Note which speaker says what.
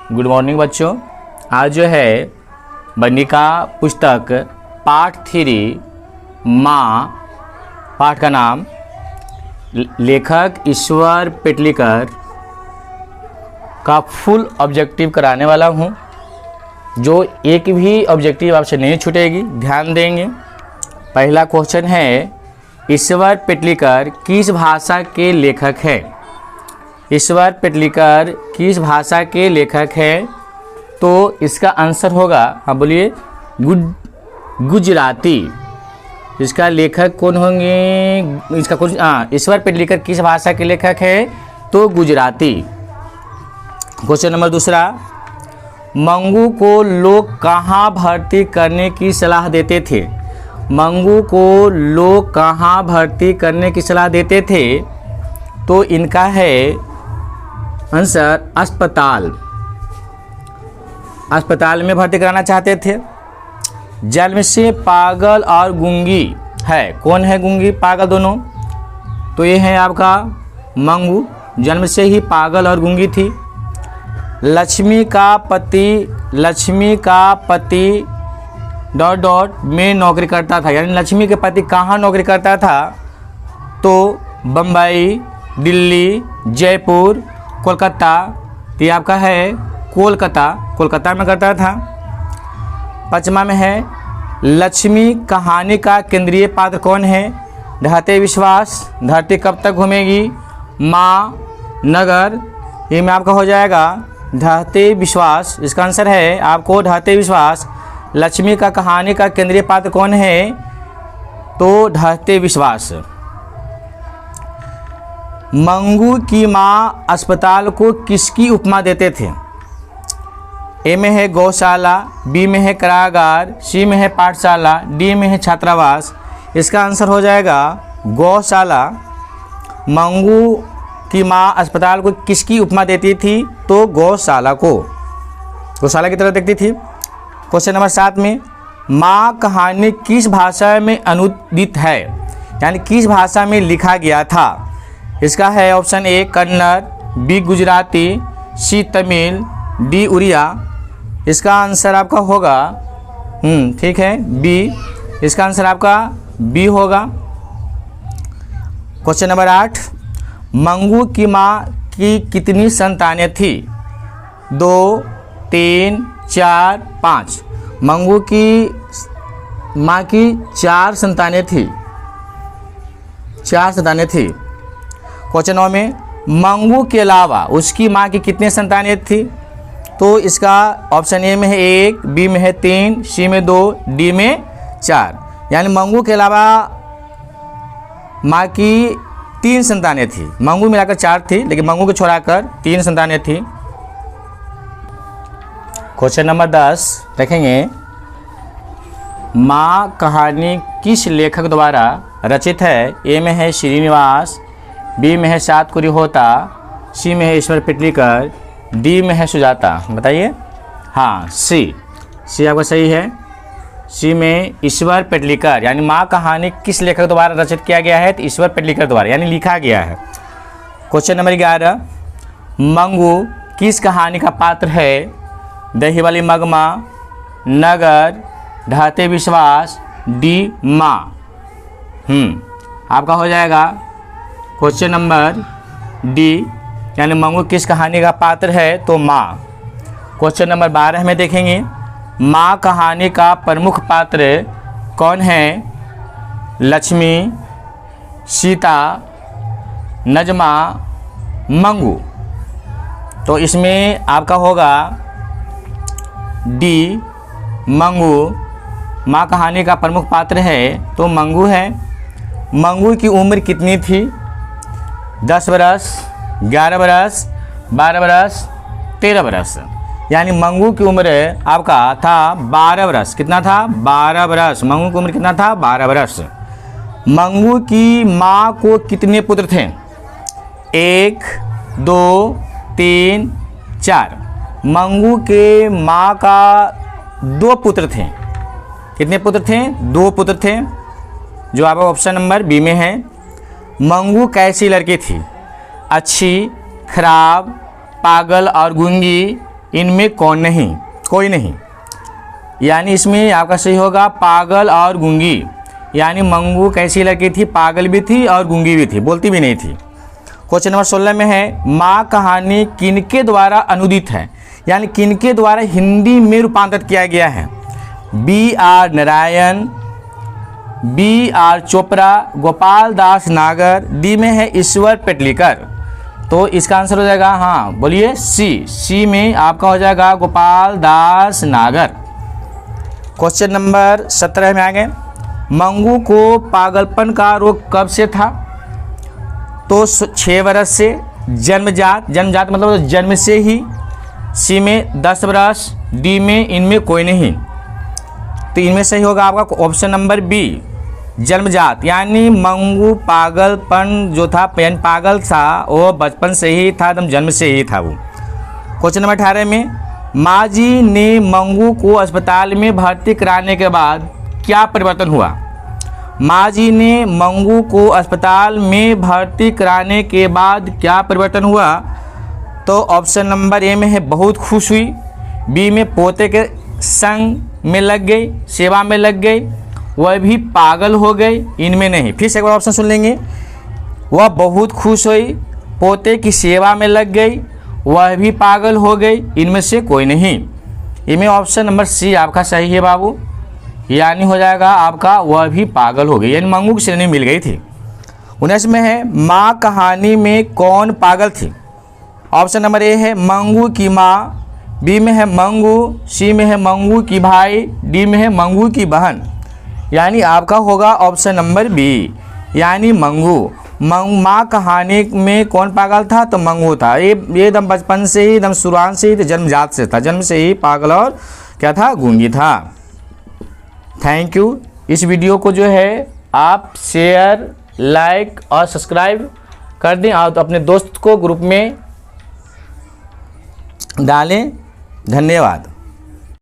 Speaker 1: Good morning बच्चों। आज जो है बनिका पुस्तक पाठ 3 माँ, पाठ का नाम लेखक ईश्वर पेटलीकर का फुल ऑब्जेक्टिव कराने वाला हूँ, जो एक भी ऑब्जेक्टिव आपसे नहीं छूटेगी, ध्यान देंगे। पहला क्वेश्चन है, ईश्वर पेटलीकर किस भाषा के लेखक हैं? ईश्वर पेटलीकर किस भाषा के लेखक हैं? तो इसका आंसर होगा, हाँ बोलिए, गुजराती। इसका लेखक कौन होंगे? इसका कुछ ईश्वर पेटलीकर किस भाषा के लेखक हैं? तो गुजराती। क्वेश्चन नंबर दूसरा, मंगू को लोग कहाँ भर्ती करने की सलाह देते थे? मंगू को लोग कहाँ भर्ती करने की सलाह देते थे? तो इनका है आंसर अस्पताल। अस्पताल में भर्ती कराना चाहते थे। जन्म से पागल और गूंगी है। कौन है गूंगी पागल दोनों? तो ये है आपका मंगू, जन्म से ही पागल और गूंगी थी। लक्ष्मी का पति डॉट डॉट में नौकरी करता था, यानी लक्ष्मी के पति कहाँ नौकरी करता था? तो बम्बई, दिल्ली, जयपुर, कोलकाता। तो ये आपका है कोलकाता में करता था। पाँचवा में है, लक्ष्मी कहानी का केंद्रीय पात्र कौन है? ढहते विश्वास, धरती कब तक घूमेगी, माँ, नगर। ये में आपका हो जाएगा ढहते विश्वास। इसका आंसर है आपको ढहते विश्वास। लक्ष्मी का कहानी का केंद्रीय पात्र कौन है? तो ढहते विश्वास। मंगू की माँ अस्पताल को किसकी उपमा देते थे? ए में है गौशाला, बी में है कारागार, सी में है पाठशाला, डी में है छात्रावास। इसका आंसर हो जाएगा गौशाला। मंगू की माँ अस्पताल को किसकी उपमा देती थी? तो गौशाला को, गौशाला की तरह देखती थी। क्वेश्चन नंबर 7 में, माँ कहानी किस भाषा में अनुदित है, यानी किस भाषा में लिखा गया था? इसका है option A Kannada, B Gujarati, C Tamil, D Oriya. इसका आंसर आपका होगा ठीक है बी। इसका आंसर आपका बी होगा। क्वेश्चन नंबर 8, मंगू की माँ की कितनी संतानें थी? 2, 3, 4, 5। मंगू की माँ की 4 संतानें थी। 4 संतानें थी। क्वेश्चन 9 में, मंगू के अलावा उसकी माँ की कितनी संतानें थी? तो इसका ऑप्शन ए में है 1, बी में है 3, सी में 2, डी में 4। यानी मंगू के अलावा माँ की 3 संतानें थी। मंगू मिलाकर 4 थी, लेकिन मंगू को छोड़ाकर 3 संतानें थी। क्वेश्चन नंबर 10 देखेंगे, माँ कहानी किस लेखक द्वारा रचित है? ए में है श्रीनिवास, बी में है सातकुरी होता, सी में है ईश्वर पेटलीकर, डी में है सुजाता। बताइए। हाँ, सी आपका सही है। सी में ईश्वर पेटलीकर, यानी माँ कहानी किस लेखक द्वारा रचित किया गया है? तो ईश्वर पेटलीकर द्वारा, यानी लिखा गया है। क्वेश्चन नंबर 11, मंगू किस कहानी का पात्र है? दही वाली मगमा, नगर, ढहते विश्वास, डी माँ। आपका हो जाएगा क्वेश्चन नंबर डी, यानी मंगू किस कहानी का पात्र है? तो माँ। क्वेश्चन नंबर 12 में देखेंगे, माँ कहानी का प्रमुख पात्र कौन है? लक्ष्मी, सीता, नजमा, मंगू। तो इसमें आपका होगा डी, मंगू माँ कहानी का प्रमुख पात्र है, तो मंगू है। मंगू की उम्र कितनी थी? 10 बरस, 11 बरस, 12 बरस, 13 बरस। यानी मंगू की उम्र आपका था 12 बरस। कितना था? 12 बरस। मंगू की उम्र कितना था? 12 बरस। मंगू की माँ को कितने पुत्र थे? 1, 2, 3, 4। मंगू के माँ का 2 पुत्र थे। कितने पुत्र थे? 2 पुत्र थे, जो आपका ऑप्शन नंबर बी में है। मंगू कैसी लड़की थी? अच्छी, खराब, पागल और गूंगी, इनमें कौन नहीं, कोई नहीं। यानी इसमें आपका सही होगा पागल और गूंगी। यानी मंगू कैसी लड़की थी, पागल भी थी और गूंगी भी थी, बोलती भी नहीं थी। क्वेश्चन नंबर 16 में है माँ कहानी किनके द्वारा अनुदित है, यानी किनके द्वारा हिंदी में रूपांतरित किया गया है। B R Narayan, B R Chopra, Gopal Das Nagar, D में है ईश्वर पेटलीकर। तो इसका आंसर हो जाएगा, हाँ बोलिए सी में आपका हो जाएगा गोपाल दास नागर। क्वेश्चन नंबर 17 में आ गए, मंगू को पागलपन का रोग कब से था। तो 6 वर्ष से। जन्मजात मतलब जन्म से ही। सी में 10 वर्ष, डी में इनमें कोई नहीं। तो इनमें सही होगा आपका ऑप्शन नंबर बी जन्मजात। यानी मंगू पागलपन जो था, यानी पागल था वो बचपन से ही था, एकदम जन्म से ही था वो। क्वेश्चन नंबर 18 में माँ जी ने मंगू को अस्पताल में भर्ती कराने के बाद क्या परिवर्तन हुआ। माँ जी ने मंगू को अस्पताल में भर्ती कराने के बाद क्या परिवर्तन हुआ। तो ऑप्शन नंबर ए में है बहुत खुश हुई, बी में पोते के संग में लग गई, सेवा में लग गई, वह भी पागल हो गई, इनमें नहीं। फिर से एक बार ऑप्शन सुन लेंगे, वह बहुत खुश हुई, पोते की सेवा में लग गई, वह भी पागल हो गई, इनमें से कोई नहीं। इनमें ऑप्शन नंबर सी आपका सही है बाबू, यानी हो जाएगा आपका वह भी पागल हो गई, यानी मंगू की श्रेणी मिल गई थी। 19 में है माँ कहानी में कौन पागल थी। ऑप्शन नंबर ए है मंगू की माँ, बी में है मंगू, सी में है मंगू की भाई, डी में है मंगू की बहन। यानी आपका होगा ऑप्शन नंबर बी, यानी मंगू। माँ कहानी में कौन पागल था, तो मंगू था। ये एकदम बचपन से ही, एकदम शुरुआत से ही, तो जन्मजात से था, जन्म से ही पागल और क्या था, गूंगी था। Thank you. इस वीडियो को जो है आप शेयर, लाइक और सब्सक्राइब कर दें और अपने दोस्त को ग्रुप में डालें। धन्यवाद।